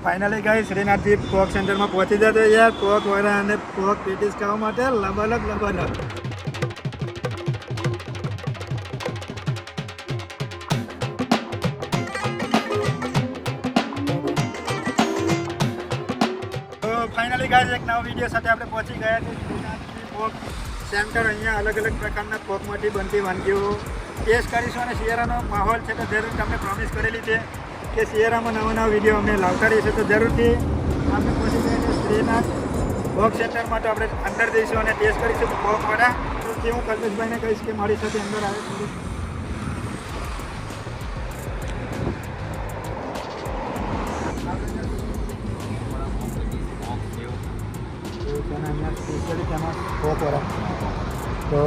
Finally ગઈ શ્રીનાથજી પોક સેન્ટરમાં પહોંચી જતો યાર. પોક વડા અને પોક પેટીસ ખાવા માટે લબલબ. તો ફાઇનલી ગાઈઝ એક નવા વિડીયો સાથે આપણે પહોંચી ગયા છે શ્રીનાથજી પોક સેન્ટર. અહીંયા અલગ અલગ પ્રકારના પોકમાંથી બનતી વાનગીઓ ટેસ્ટ કરીશું અને શિયાળાનો માહોલ છે તો જરૂર તમને પ્રોમિસ કરેલી છે કે શિયાળામાં નવા વિડીયો અમે લાવતા રહીશું. તો જરૂરથી આપણે પહોંચી ગયા છે શ્રીનાથ પોક સેન્ટરમાં. તો આપણે અંદર જઈશું અને ટેસ્ટ કરીશું પોક વડા. તો હું કલ્પેશભાઈને કહીશ કે મારી સાથે અંદર આવે થોડું. અહીંયા સ્પેશિયલી તેમાં પોક વડા તો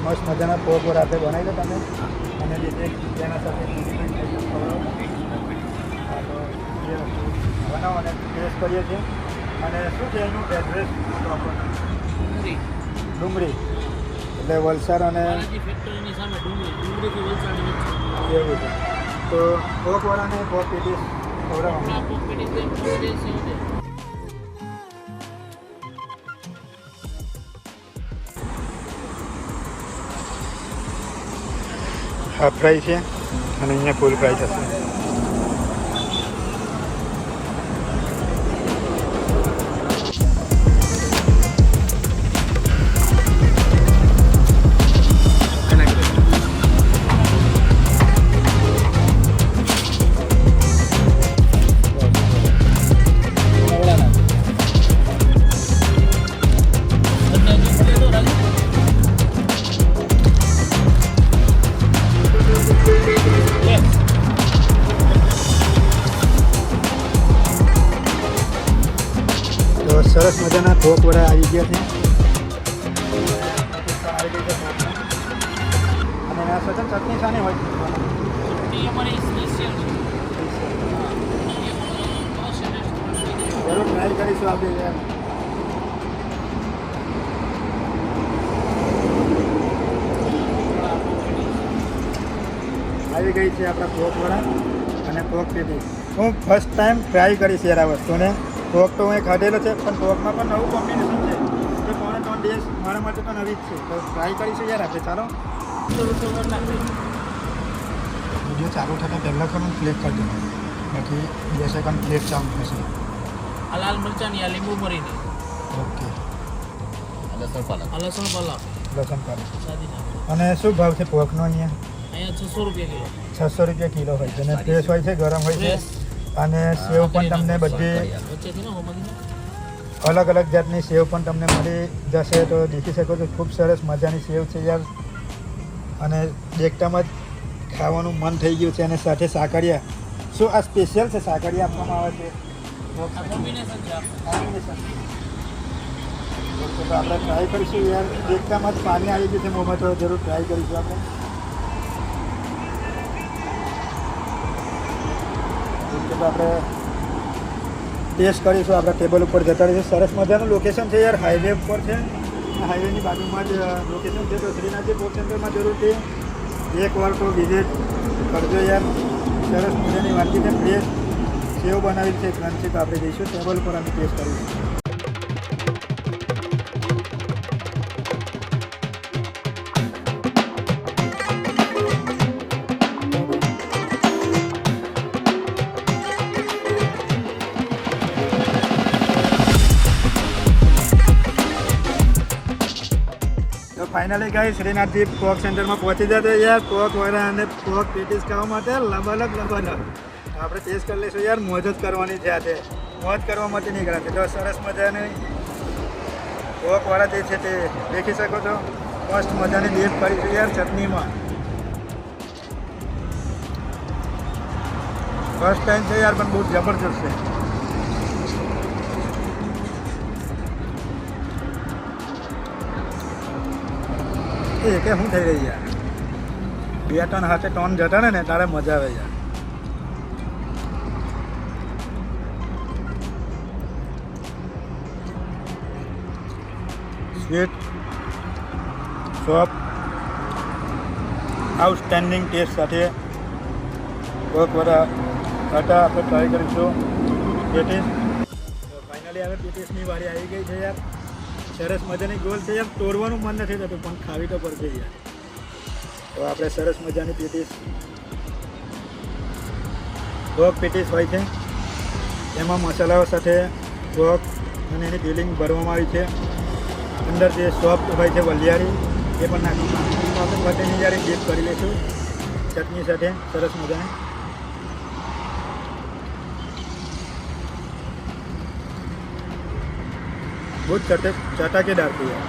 મસ્ત મજાના પોક વડા આપણે બનાવી દો તમે. અને જે તેના સાથે બનાવો અને ટેસ્ટ કરીએ છીએ. અને શું છે એનું એડ્રેસ? ડુંગળી એટલે વલસાડ અને એવું છે. તો પોક વડાને પોક પેટીસ ખવડાવવાનું. હાફ ફ્રાય છે અને અહીંયા ફૂલ ફ્રાય થશે. સરસ મજાના પોક વડા આવી ગયા છે અને એના સજન ચટણી શાની હોય છે? જરૂર ટ્રાય કરીશું આપણે. આવી ગઈ છે આપણા પોક વડા અને પોક પેટીસ. હું ફર્સ્ટ ટાઈમ ટ્રાય કરીશ યાર આ વસ્તુને. પોક તો હું ખાધેલો છે પણ પોકમાં પણ નવું કોમ્બિનેશન છે જે પોણે 3 દિવસ મારા માટે તો નવી જ છે. તો ટ્રાય કરીશું યાર આપણે. ચાલો વિડીયો ચાલુ થતાં પહેલાં ખરું ક્લિક કરી દેવાનું, બાકી 2 સેકન્ડ ક્લિક ચાલુ થશે. લાલ મરચાની આ લીંબુ મરીની ઓકે. લસણ પાલક અને શું ભાવ છે પોકનો અહીંયા? 600 રૂપિયા કિલો. 600 રૂપિયા કિલો હોય છે અને ફ્રેશ હોય છે, ગરમ હોય છે. અને સેવ પણ તમને બધી અલગ અલગ જાતની સેવ પણ તમને મળી જશે. તો દેખી શકો છો ખૂબ સરસ મજાની સેવ છે યાર. અને દેખતામાં જ ખાવાનું મન થઈ ગયું છે. અને સાથે સાકરિયા. શું આ સ્પેશિયલ છે? સાકરિયા આપવામાં આવે છે. તો આપણે ટ્રાય કરીશું યાર. દેખતામાં જ પાણી આવી ગયું છે મોંમાં. તો જરૂર ટ્રાય કરીશું આપણે. તો આપણે ટેસ્ટ કરીશું. આપણા ટેબલ ઉપર જતા રહીશું. સરસ મજાનું લોકેશન છે યાર, હાઈવે ઉપર છે. હાઈવેની બાજુમાં જ લોકેશન છે. તો શ્રીનાથજી પોક સેન્ટરમાં જરૂરથી એકવાર તો વિઝિટ કરજો યાર. સરસ મજાની વાનગી છે. ફ્રેશ સેવ બનાવી છે ક્રન્ચી. તો આપણે જઈશું ટેબલ ઉપર અમે ટેસ્ટ કરીશું. ફાઇનલી ગઈ શ્રીનાથજી પોક સેન્ટરમાં પહોંચી જતો યાર. પોક વડા અને પોક પેટીસ ખાવા માટે લબલબ. આપણે ટેસ્ટ કરી લઈશું યાર. મોજ જ કરવાની છે આજે. મોજ કરવા માટે નીકળ્યા છે. તો સરસ મજાની પોક વડા જે છે તે દેખી શકો છો. મસ્ત મજાની ડીપ કરીશું યાર ચટણીમાં. ફર્સ્ટ ટાઈમ છે યાર પણ બહુ જબરજસ્ત છે. એ કે શું થઈ રહી યાર? 2 ટન હાથે ટન જતા ને તારે મજા આવે યાર. સ્વીટ સોફ્ટ આઉટસ્ટેન્ડિંગ ટેસ્ટ સાથે પોક વડા હતા આપણે ટ્રાય કરીશું. પેટીસ. તો ફાઇનલી હવે પેટીસની વારી આવી ગઈ છે યાર. સરસ મજાની ગોલ છે યાર, તોડવાનું મન નથી થતું પણ ખાવી તો પડશે યાર. તો આપણે સરસ મજાની પેટીસ, ભોગ પેટીસ હોય છે, એમાં મસાલાઓ સાથે ભોગ અને એની ફિલિંગ ભરવામાં આવી છે. અંદર જે સોફ્ટ હોય છે વલિયારી એ પણ નાખવામાં આપણે બટેની જ્યારે ડીપ કરી લઈશું ચટણી સાથે સરસ મજાની. બહુ જ ચટાકેદાર છે યાર.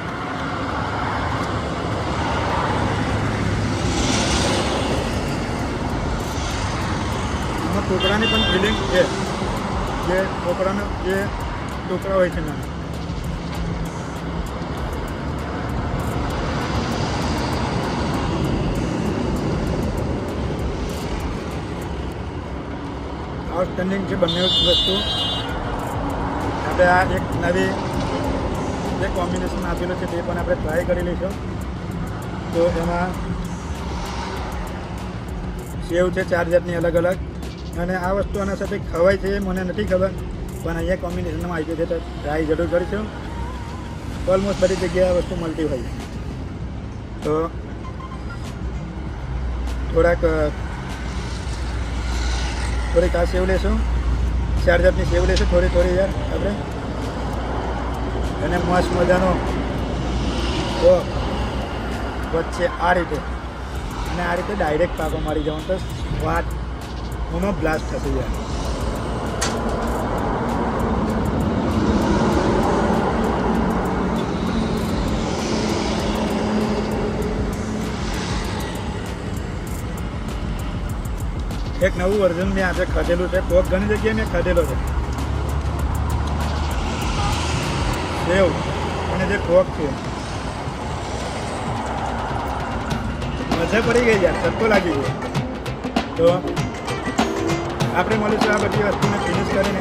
આમાં ટોકરાની પણ ફિલિંગ છે, જે ટોકરાનો જે ટોકરા હોય છે નાના. આઉટસ્ટેન્ડિંગ છે બંને વસ્તુ. આપણે આ એક નવી જે કોમ્બિનેશન આપેલું છે તે પણ આપણે ટ્રાય કરી લઈશું. તો એમાં સેવ છે 4 જાતની અલગ અલગ, અને આ વસ્તુ આના સાથે ખવાય છે એ મને નથી ખબર, પણ અહીંયા કોમ્બિનેશનમાં આવી છે તો ટ્રાય જરૂર કરીશું. ઓલમોસ્ટ બધી જગ્યાએ આ વસ્તુ મળતી હોય છે. તો થોડીક આ સેવ લેશું, 4 જાતની સેવ લેશું થોડી યાર આપણે, અને મસ્ત મજાનો તો વચ્ચે આ રીતે, અને આ રીતે ડાયરેક્ટ પાકો મારી જવાનું તો સ્વાદ એનો બ્લાસ્ટ થશે યાર. એક નવું વર્ઝન મેં આજે ખાધેલું છે. કોક ઘણી જગ્યાએ મેં ખાધેલો છે સેવ અને જે કોક છે, મજા પડી ગઈ યાર, ચટકો લાગી ગયો. તો આપણે મળીશું આ બધી વસ્તુને ફિનિશ કરીને